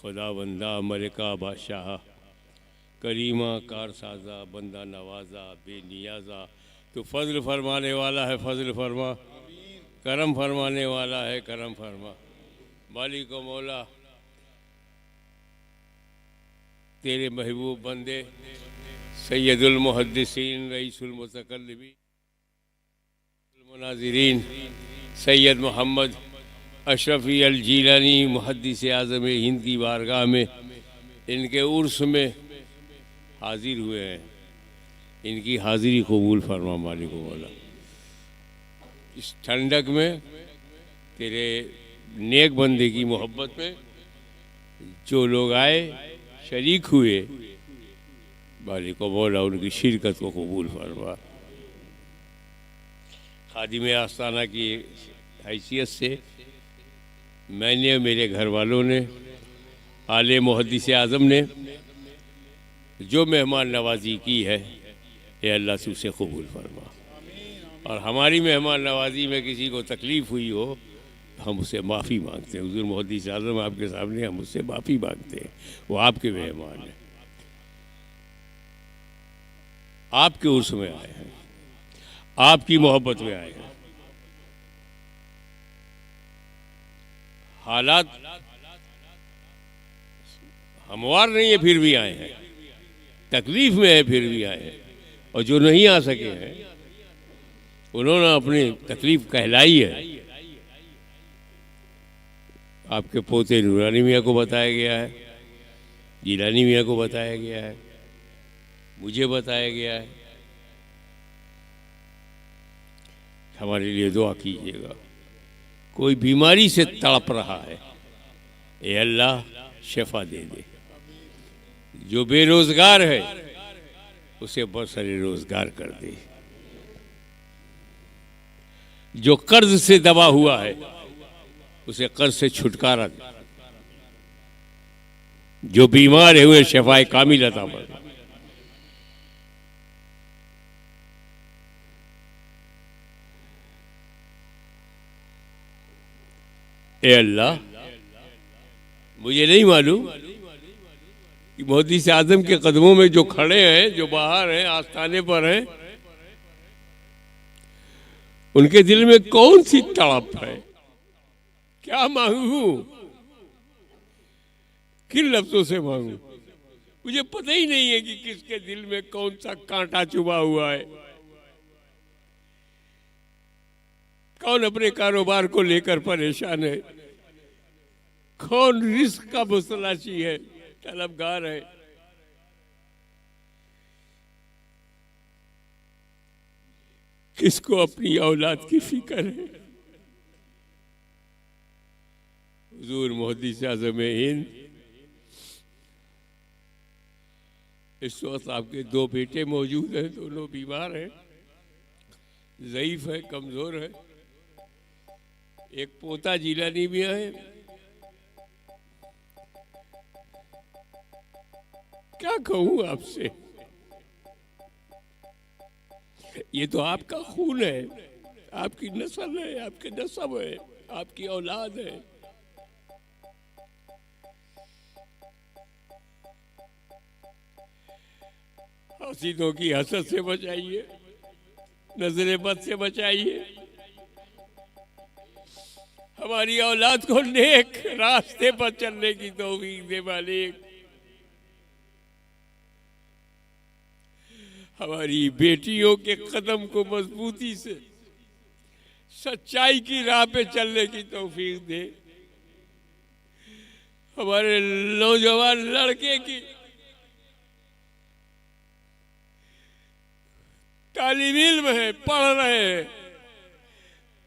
खुदा बंदा मलिका बादशाह करीमा कारसाजा बंदा नवाजा बेनियाजा तो फजल फरमाने वाला है फजल फरमा करम फरमाने वाला है करम फरमा मालिक व मौला तेरे महबूब बंदे सैयदुल मुहद्दिसीन रईसुल मुतकल्लिमीन मुनाज़िरीन सैयद मोहम्मद अशरफी अल जीलानी मुहद्दिस आज़म हिंद की बारगाह में इनके उर्स में हाजिर हुए हैं। इनकी हाज़िरी कबूल फरमा मालिक मौला। इस ठंडक में तेरे नेक बंदे की मोहब्बत में जो लोग आए शरीक हुए मालिक मौला उनकी शिरकत को कबूल फरमा। खादिम आस्ताना की हैसियत से मैंने मेरे घर वालों ने आले मुहद्दिस आज़म ने जो मेहमान नवाजी की है ये अल्लाह से उसे कबूल फरमा। और हमारी मेहमान नवाजी में किसी को तकलीफ़ हुई हो तो हम उससे माफ़ी मांगते हैं। हुज़ूर मुहद्दिस आज़म आपके सामने हम उससे माफ़ी मांगते हैं। वो आपके मेहमान हैं, आपके उर्स में आए हैं, आपकी मोहब्बत में आए हैं। हालात हमवार नहीं है फिर भी आए हैं, तकलीफ में है फिर भी आए हैं। और जो नहीं आ सके हैं उन्होंने अपनी तकलीफ कहलाई है। आपके पोते नूरानी मियाँ को बताया गया है, जीलानी मियाँ को बताया गया है, मुझे बताया गया है। हमारे लिए दुआ कीजिएगा। कोई बीमारी से तड़प रहा है ए अल्लाह शिफा दे दे। जो बेरोजगार है उसे बरसरे रोजगार कर दे। जो कर्ज से दबा हुआ है उसे कर्ज से छुटकारा दे। जो बीमार है उन्हें शिफाए कामिल अता फरमा। ए अल्लाह, मुझे नहीं मालूम कि मुहद्दिस आज़म के कदमों में जो खड़े हैं, जो बाहर हैं, आस्थाने पर हैं, उनके दिल में कौन सी तड़प है, क्या मांगू। किन लफ्जों से मांगू? मुझे पता ही नहीं है कि किसके दिल में कौन सा कांटा चुभा हुआ है, कौन अपने कारोबार को लेकर परेशान है, कौन रिस्क का मुस्तलाशी है, तलबगार है। किसको अपनी औलाद की फिक्र है? हुजूर मुहद्दिस आज़म हिंद, इस वक्त आपके दो बेटे मौजूद हैं, दोनों बीमार हैं, ज़ईफ है, कमज़ोर है। एक पोता जिलानी भी है। क्या कहूँ आपसे, ये तो आपका खून है, आपकी नस्ल है, आपके नस्ब है, आपकी औलाद है। हसीदों की हसद से बचाइए, नजरे बद से बचाइए, हमारी औलाद को नेक रास्ते पर चलने की तौफीक दे मालिक। हमारी बेटियों के कदम को मजबूती से सच्चाई की राह पे चलने की तौफीक दे। हमारे नौजवान लड़के की तालीम इल्म है, पढ़ रहे हैं,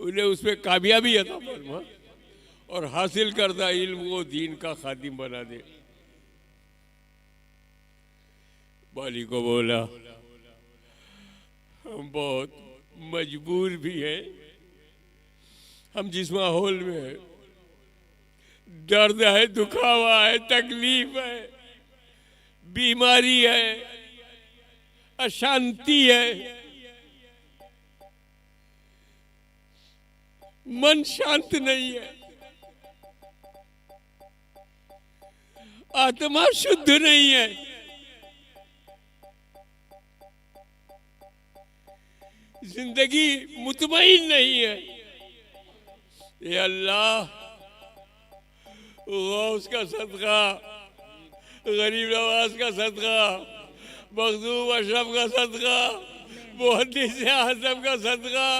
उन्हें उसमें कामयाबी अता फरमा और हासिल करदा इल्म को दीन का खादिम बना दे। बाली को बोला, हम बहुत मजबूर भी हैं, हम जिस माहौल में है, दर्द है, दुखावा है, तकलीफ है, बीमारी है, अशांति है, मन शांत नहीं है, आत्मा शुद्ध नहीं है। जिंदगी मुतमईन नहीं है। ये अल्लाह, गौस का सदका, गरीब नवाज का सदका, मखदूम अशरफ का सदका, मुहद्दिस आज़म का सदका,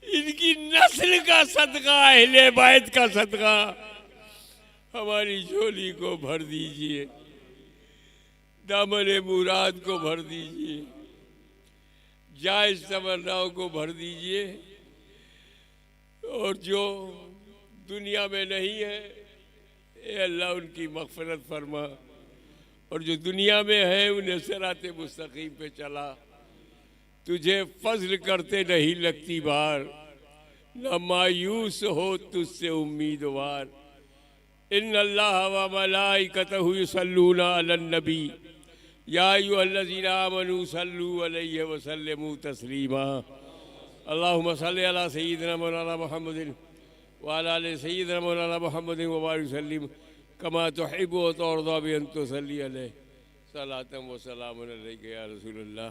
इनकी नस्ल का सदका, अहले बैत का सदका हमारी झोली को भर दीजिए, दामन मुराद को भर दीजिए, जायज तमन्नाओं को भर दीजिए, और जो दुनिया में नहीं है, ए अल्लाह उनकी मग़फ़िरत फरमा, और जो दुनिया में है उन्हें सिराते मुस्तकीम पे चला। तुझे फजल करते नहीं लगती बार, न मायूस हो तुझसे उम्मीदवार। इन्नल्लाह व मलाइकतहु युसल्लूना अलन नबी या अय्युहल्लज़ीना आमनू सल्लू अलैहि व सल्लिमू तस्लीमा। अल्लाहुम्मा सल्लि अला सय्यिदिना मौलाना मुहम्मदिन व अला आलि सय्यिदिना मौलाना मुहम्मदिन व बारिक वसल्लिम कमा तुहिब्बु व तुरदा बि अन तुसल्ली अलैहि सलातन व सलामुन अलैका या रसूलल्लाह।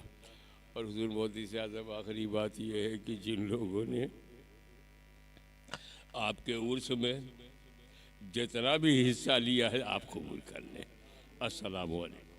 और हुज़ूर मुहद्दिस आज़म, आखिरी बात यह है कि जिन लोगों ने आपके उर्स में जितना भी हिस्सा लिया है, आप कबूल कर लें। अस्सलामु अलैकुम।